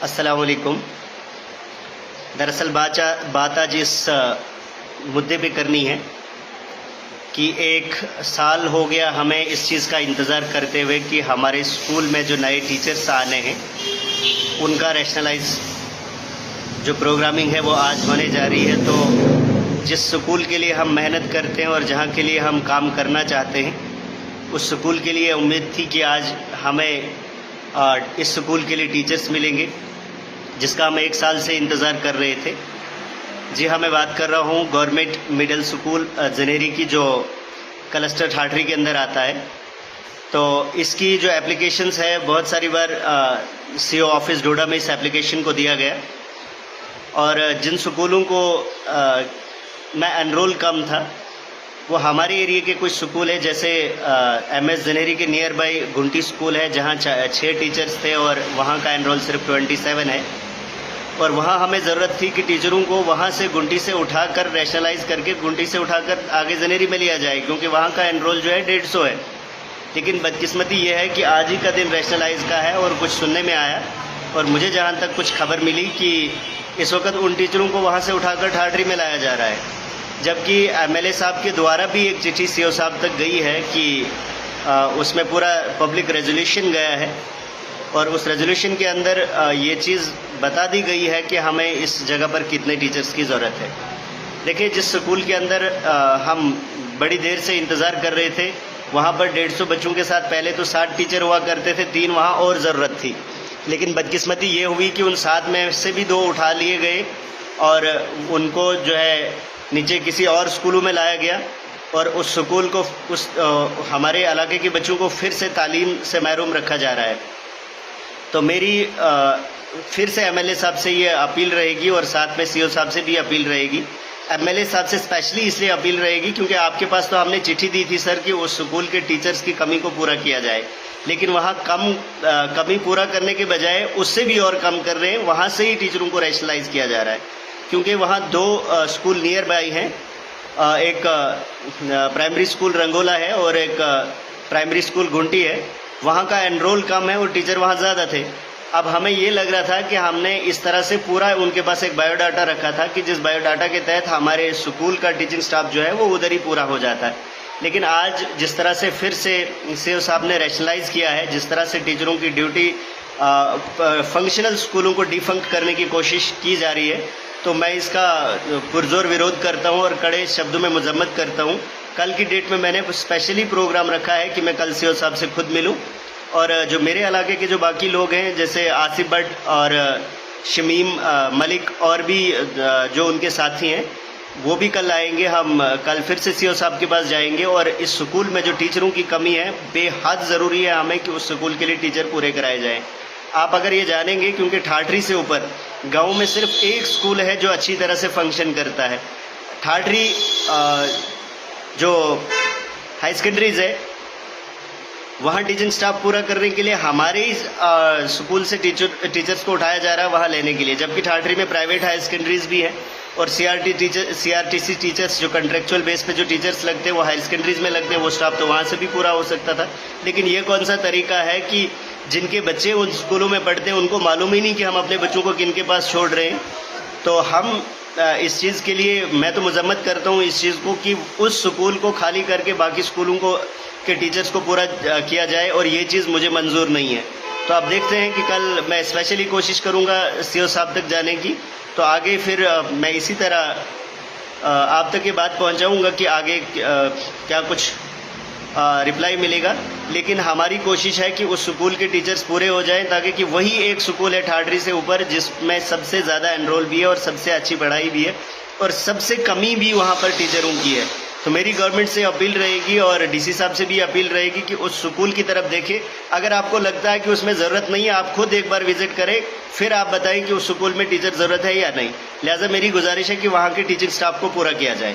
अस्सलाम वालेकुम। दरअसल बात आज इस मुद्दे पे करनी है कि 1 साल हो गया हमें इस चीज़ का इंतज़ार करते हुए कि हमारे स्कूल में जो नए टीचर्स आने हैं उनका रैशनलाइज जो प्रोग्रामिंग है वो आज होने जा रही है। तो जिस स्कूल के लिए हम मेहनत करते हैं और जहाँ के लिए हम काम करना चाहते हैं उस स्कूल के लिए उम्मीद थी कि आज हमें इस स्कूल के लिए टीचर्स मिलेंगे जिसका हम 1 साल से इंतज़ार कर रहे थे। जी हाँ, मैं बात कर रहा हूँ गवर्नमेंट मिडिल स्कूल जनेरी की, जो क्लस्टर ठाठरी के अंदर आता है। तो इसकी जो एप्लीकेशंस है बहुत सारी बार सीओ ऑफिस डोडा में इस एप्लीकेशन को दिया गया और जिन स्कूलों को मैं एनरोल कम था वो हमारे एरिया के कुछ स्कूल है, जैसे एमएस जनेरी के नियर बाई गुंटी स्कूल है जहाँ 6 टीचर्स थे और वहाँ का एनरोल सिर्फ 27 है। और वहाँ हमें ज़रूरत थी कि टीचरों को वहाँ से गुंटी से उठाकर रैशनलाइज करके गुंटी से उठाकर आगे जनेरी में लिया जाए, क्योंकि वहाँ का एनरोल जो है 150 है। लेकिन बदकिस्मती ये है कि आज ही का दिन रैशनलाइज का है और कुछ सुनने में आया और मुझे जहाँ तक कुछ खबर मिली कि इस वक्त उन टीचरों को वहाँ से उठाकर ठाठरी में लाया जा रहा है, जबकि एमएलए साहब के द्वारा भी एक चिट्ठी सीओ साहब तक गई है कि उसमें पूरा पब्लिक रेजोल्यूशन गया है और उस रेजोल्यूशन के अंदर ये चीज़ बता दी गई है कि हमें इस जगह पर कितने टीचर्स की ज़रूरत है। देखिए, जिस स्कूल के अंदर हम बड़ी देर से इंतज़ार कर रहे थे वहाँ पर 150 बच्चों के साथ पहले तो 60 टीचर हुआ करते थे, 3 वहाँ और ज़रूरत थी। लेकिन बदकिस्मती ये हुई कि उन 7 में से भी 2 उठा लिए गए और उनको जो है नीचे किसी और स्कूलों में लाया गया और उस स्कूल को हमारे इलाके के बच्चों को फिर से तालीम से महरूम रखा जा रहा है। तो मेरी फिर से एमएलए साहब से ये अपील रहेगी और साथ में सीओ साहब से भी अपील रहेगी। एमएलए साहब से स्पेशली इसलिए अपील रहेगी क्योंकि आपके पास तो हमने चिट्ठी दी थी सर कि उस स्कूल के टीचर्स की कमी को पूरा किया जाए, लेकिन वहाँ कमी पूरा करने के बजाय उससे भी और कम कर रहे हैं। वहाँ से ही टीचरों को रैशनलाइज किया जा रहा है क्योंकि वहाँ 2 स्कूल नियर बाई हैं। एक प्राइमरी स्कूल रंगोला है और एक प्राइमरी स्कूल गुंटी है। वहाँ का एनरोल कम है और टीचर वहाँ ज़्यादा थे। अब हमें ये लग रहा था कि हमने इस तरह से पूरा उनके पास एक बायोडाटा रखा था कि जिस बायोडाटा के तहत हमारे स्कूल का टीचिंग स्टाफ जो है वो उधर ही पूरा हो जाता है। लेकिन आज जिस तरह से फिर से सीओ साहब ने रैशनलाइज किया है, जिस तरह से टीचरों की ड्यूटी फंक्शनल स्कूलों को डिफंक्ट करने की कोशिश की जा रही है, तो मैं इसका पुरजोर विरोध करता हूं और कड़े शब्दों में मजम्मत करता हूं। कल की डेट में मैंने स्पेशली प्रोग्राम रखा है कि मैं कल सीओ साहब से खुद मिलूं और जो मेरे इलाके के जो बाकी लोग हैं जैसे आसिफ भट्ट और शमीम मलिक और भी जो उनके साथी हैं वो भी कल आएंगे। हम कल फिर से सीओ साहब के पास जाएंगे और इस स्कूल में जो टीचरों की कमी है बेहद ज़रूरी है हमें कि उस स्कूल के लिए टीचर पूरे कराए जाएँ। आप अगर ये जानेंगे, क्योंकि ठाठरी से ऊपर गांव में सिर्फ एक स्कूल है जो अच्छी तरह से फंक्शन करता है। ठाठरी जो हाई सेकेंडरीज है वहाँ टीचिंग स्टाफ पूरा करने के लिए हमारे ही स्कूल से टीचर्स को उठाया जा रहा है वहाँ लेने के लिए, जबकि ठाठरी में प्राइवेट हाई सेकेंडरीज भी है और सीआरटीसी टीचर्स जो कंट्रेक्चुअल बेस पे जो टीचर्स लगते हैं वो हाई सेकेंडरीज में लगते हैं, वो स्टाफ तो वहाँ से भी पूरा हो सकता था। लेकिन ये कौन सा तरीका है कि जिनके बच्चे उन स्कूलों में पढ़ते हैं उनको मालूम ही नहीं कि हम अपने बच्चों को किन के पास छोड़ रहे हैं। तो हम इस चीज़ के लिए मैं तो मजम्मत करता हूँ इस चीज़ को कि उस स्कूल को खाली करके बाकी स्कूलों को के टीचर्स को पूरा किया जाए और ये चीज़ मुझे मंजूर नहीं है। तो आप देखते हैं कि कल मैं स्पेशली कोशिश करूँगा सीओ साहब तक जाने की, तो आगे फिर मैं इसी तरह आप तक ये बात पहुँचाऊँगा कि आगे क्या कुछ रिप्लाई मिलेगा। लेकिन हमारी कोशिश है कि उस स्कूल के टीचर्स पूरे हो जाएं ताकि कि वही एक स्कूल है ठाठरी से ऊपर जिसमें सबसे ज़्यादा एनरोल भी है और सबसे अच्छी पढ़ाई भी है और सबसे कमी भी वहाँ पर टीचरों की है। तो मेरी गवर्नमेंट से अपील रहेगी और डीसी साहब से भी अपील रहेगी कि उस स्कूल की तरफ देखें। अगर आपको लगता है कि उसमें ज़रूरत नहीं है, आप खुद एक बार विजिट करें, फिर आप बताएं कि उस स्कूल में टीचर ज़रूरत है या नहीं। लिहाजा मेरी गुजारिश है कि वहाँ के टीचिंग स्टाफ को पूरा किया जाए।